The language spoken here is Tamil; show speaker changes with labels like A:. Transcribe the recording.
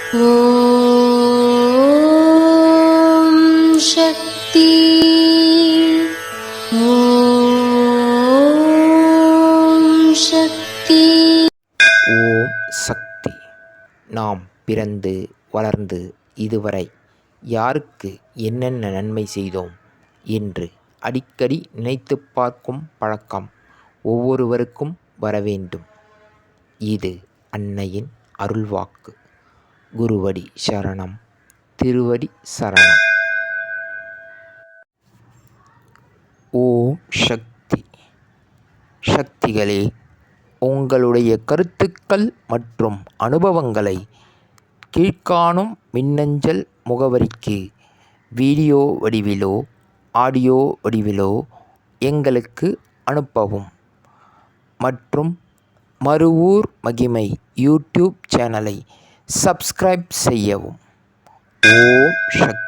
A: ஓம் சக்தி. ஓம் சக்தி.
B: ஓம் சக்தி. நாம் பிறந்து வளர்ந்து இதுவரை யாருக்கு என்னென்ன நன்மை செய்தோம் என்று அடிக்கடி நினைத்து பார்க்கும் பழக்கம் ஒவ்வொருவருக்கும் வரவேண்டும். இது அன்னையின் அருள்வாக்கு. குருவடி சரணம், திருவடி சரணம். ஓம் சக்தி. சக்திகளே, உங்களுடைய கருத்துக்கள் மற்றும் அனுபவங்களை கீழ்காணும் மின்னஞ்சல் முகவரிக்கு வீடியோ வடிவிலோ ஆடியோ வடிவிலோ எங்களுக்கு அனுப்பவும். மற்றும் மறுவூர் மகிமை யூடியூப் சேனலை சப்ஸ்கிரைப் செய்யவும். ஓம் சக்தி.